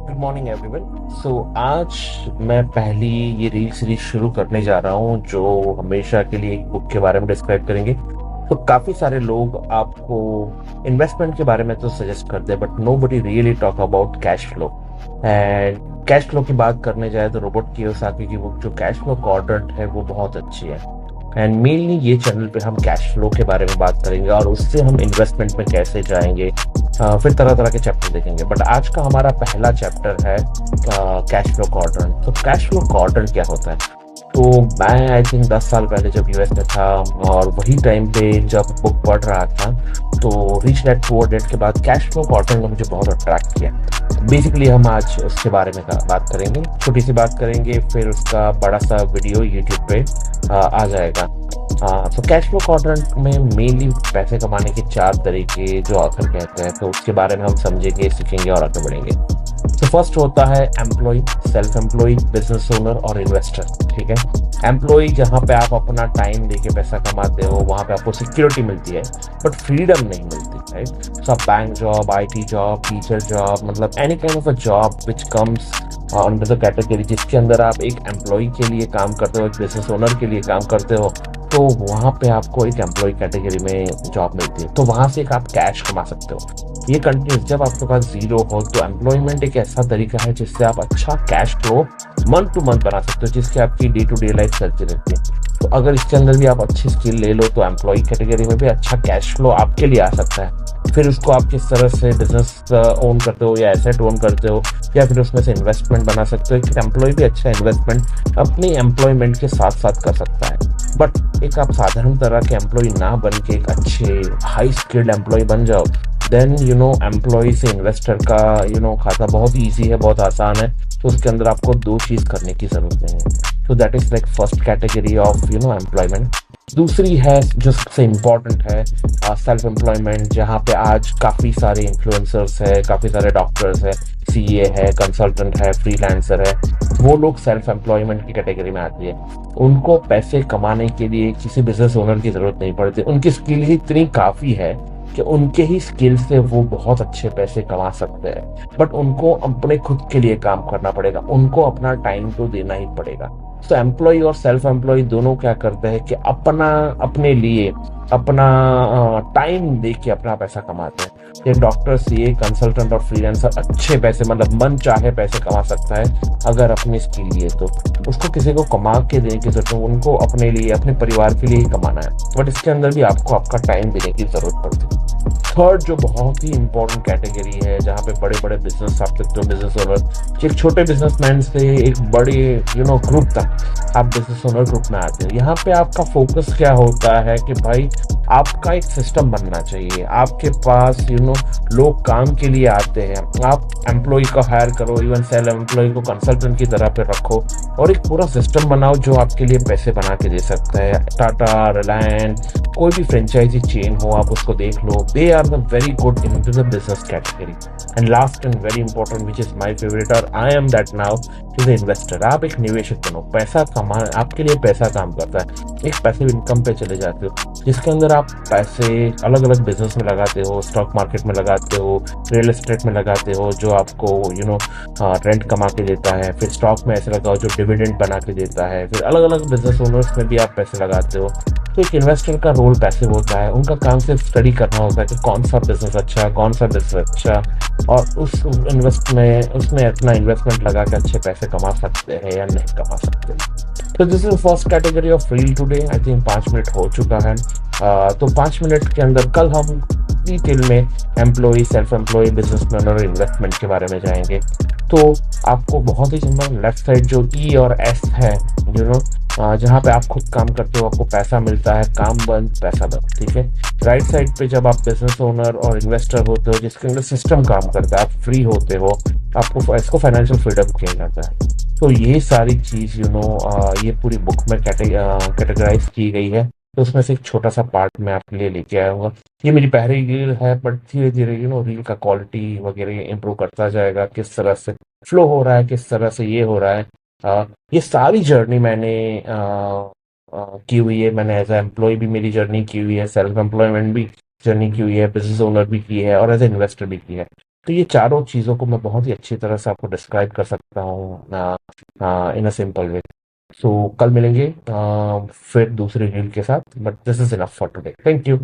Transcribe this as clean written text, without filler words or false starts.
Good morning everyone. आज मैं पहली ये रील सीरीज शुरू करने जा रहा हूँ जो हमेशा के लिए एक बुक के बारे में डिस्क्राइब करेंगे। तो काफी सारे लोग आपको इन्वेस्टमेंट के बारे में तो सजेस्ट करते हैं, but nobody really talk about cash flow. And cash flow की बात करने जाए तो रोबर्ट कियोसाकी की बुक जो कैश फ्लो क्वाड्रेंट है वो बहुत अच्छी है। एंड मेनली ये चैनल पे हम कैश फ्लो के बारे में बात करेंगे और उससे हम इन्वेस्टमेंट में कैसे जाएंगे। फिर तरह तरह के चैप्टर देखेंगे, बट आज का हमारा पहला चैप्टर है कैश फ्लो क्वाड्रेंट। तो कैश फ्लो क्वाड्रेंट क्या होता है? तो मैं आई थिंक 10 साल पहले जब यूएस में था और वही टाइम पे जब बुक पढ़ रहा था, तो रिच डैड पुअर डैड के बाद कैश फ्लो क्वाड्रेंट ने मुझे बहुत अट्रैक्ट किया। बेसिकली हम आज उसके बारे में बात करेंगे, छोटी सी बात करेंगे, फिर उसका बड़ा सा वीडियो यूट्यूब पे आ जाएगा। तो कैश फ्लो क्वाड्रेंट में मेनली पैसे कमाने के 4 तरीके जो ऑथर कहते हैं, तो उसके बारे में हम समझेंगे, सीखेंगे और आगे बढ़ेंगे। तो फर्स्ट होता है employ, self employ, business owner और इन्वेस्टर। ठीक है, एम्प्लॉय जहाँ पे आप अपना टाइम देके पैसा कमाते हो, वहाँ पे आपको सिक्योरिटी मिलती है बट फ्रीडम नहीं मिलती, right? So bank job, IT job, teacher job, मतलब any kind of a job which comes under the category जिसके अंदर आप एक एम्प्लॉय के लिए काम करते हो, एक बिजनेस ओनर के लिए काम करते हो, तो वहाँ पे आपको एक एम्प्लॉय कैटेगरी में जॉब मिलती है। तो वहाँ से एक आप कैश कमा सकते हो। ये कंटिन्यूस, जब आपके पास जीरो हो तो एम्प्लॉयमेंट एक ऐसा तरीका है जिससे आप अच्छा cash flow month two month बना सकते हो, जिसकी आपकी डे टू डे लाइफ चलती रहती है। तो अगर इसके अंदर भी आप अच्छी स्किल ले लो तो एम्प्लॉय कैटेगरी में भी अच्छा कैश फ्लो आपके लिए आ सकता है। फिर उसको आप किस तरह से बिजनेस ओन करते हो या एसेट ओन करते हो, या फिर उसमें से इन्वेस्टमेंट बना सकते हो। एक एम्प्लॉय भी अच्छा इन्वेस्टमेंट अपनी एम्प्लॉयमेंट के साथ साथ कर सकता है। बट एक आप साधारण तरह के एम्प्लॉय ना बन के एक अच्छे हाई स्किल्ड एम्प्लॉय बन जाओ, देन एम्प्लॉय से इन्वेस्टर का खाता बहुत ईजी है, बहुत आसान है। तो उसके अंदर आपको 2 चीज करने की जरूरत नहीं है। तो that is like first category of employment. दूसरी है जो सबसे इम्पोर्टेंट है, सेल्फ एम्प्लॉयमेंट, जहाँ पे आज काफ़ी सारे इन्फ्लुएंसर्स है, काफ़ी सारे डॉक्टर्स है, सीए है, कंसल्टेंट है, फ्रीलांसर है। वो लोग सेल्फ एम्प्लॉयमेंट की कैटेगरी में आती है। उनको पैसे कमाने के लिए किसी बिजनेस ओनर की ज़रूरत नहीं पड़ती। उनकी स्किल ही इतनी काफ़ी है कि उनके ही स्किल से वो बहुत अच्छे पैसे कमा सकते हैं। बट उनको अपने खुद के लिए काम करना पड़ेगा, उनको अपना टाइम तो देना ही पड़ेगा। तो एम्प्लॉय और सेल्फ एम्प्लॉय दोनों क्या करते हैं कि अपने लिए अपना टाइम दे के अपना पैसा कमाते हैं। ये डॉक्टर, सीए, कंसल्टेंट और फ्रीलांसर अच्छे पैसे, मतलब मन चाहे पैसे कमा सकता है अगर अपनी स्किल लिए तो। उसको किसी को कमा के देने की जरूरत है, उनको अपने लिए, अपने परिवार के लिए ही कमाना है। बट इसके अंदर भी आपको आपका टाइम देने की जरूरत पड़ती है। थर्ड जो बहुत ही इंपॉर्टेंट कैटेगरी है, जहाँ पे बड़े बड़े बिजनेस आप देखते हो, बिजनेस ओनर, एक छोटे बिजनेसमैन से एक बड़े ग्रुप तक आप बिजनेस ओनर ग्रुप में आते हो। यहाँ पे आपका फोकस क्या होता है कि भाई आपका एक सिस्टम बनना चाहिए। आपके पास लोग काम के लिए आते हैं, आप एम्प्लॉय को हायर करो, इवन सेल्फ एम्प्लॉय को कंसल्टेंट की तरह पे रखो और एक पूरा सिस्टम बनाओ जो आपके लिए पैसे बना के दे सकता है। टाटा, रिलायंस, कोई भी फ्रेंचाइजी चेन हो, आप उसको देख लो, they are the very good in to the business category. And last and very important which is my favourite और I am that now, is investor. आप एक निवेशक बनो, पैसा कमा, आपके लिए पैसा काम करता है। एक पैसिव इनकम पे चले जाते हो जिसके अंदर आप पैसे अलग अलग बिजनेस में लगाते हो, स्टॉक मार्केट में लगाते हो, रियल एस्टेट में लगाते हो जो आपको रेंट कमा के देता है। फिर स्टॉक में ऐसे लगाओ जो डिविडेंड बना के देता है। फिर अलग अलग बिजनेस ओनर्स में भी आप पैसे लगाते हो। तो एक इन्वेस्टर का रोल पैसिव होता है, उनका काम सिर्फ स्टडी करना होता है कि कौन सा बिजनेस अच्छा, कौन सा बिजनेस अच्छा, और उसमें अपना इन्वेस्टमेंट लगा के अच्छे पैसे कमा सकते हैं या नहीं कमा सकते। तो this is first category of reel today. I think 5 minute हो चुका है। तो 5 मिनट के अंदर कल हम डिटेल में एम्प्लॉय, सेल्फ एम्प्लॉय, बिजनेसमैन और इन्वेस्टमेंट के बारे में जाएंगे। तो आपको बहुत ही सिंपल, लेफ्ट साइड जो ई और एस है, जहाँ पे आप खुद काम करते हो, आपको पैसा मिलता है, काम बंद पैसा बंद, ठीक है। राइट साइड पे जब आप बिजनेस ओनर और इन्वेस्टर होते हो जिसके अंदर सिस्टम काम करता है, आप फ्री होते हो, आपको इसको फाइनेंशियल फ्रीडम किया जाता है। तो ये सारी चीज ये पूरी बुक में कैटेगराइज की गई है। तो उसमें से एक छोटा सा पार्ट मैं आपके लिए लेके आया हूँ। ये मेरी पहली रील है, बट धीरे धीरे रील का क्वालिटी वगैरह इंप्रूव करता जाएगा। किस तरह से फ्लो हो रहा है, किस तरह से ये हो रहा है, ये सारी जर्नी मैंने की हुई है। मैंने एज ए एम्प्लॉय भी मेरी जर्नी की हुई है, सेल्फ एम्प्लॉयमेंट भी जर्नी की हुई है, बिजनेस ओनर भी की है और एज ए इन्वेस्टर भी की है। तो ये चारों चीज़ों को मैं बहुत ही अच्छी तरह से आपको डिस्क्राइब कर सकता हूँ इन अ सिंपल वे। सो कल मिलेंगे फिर दूसरी रील के साथ, but this is enough for today. Thank you.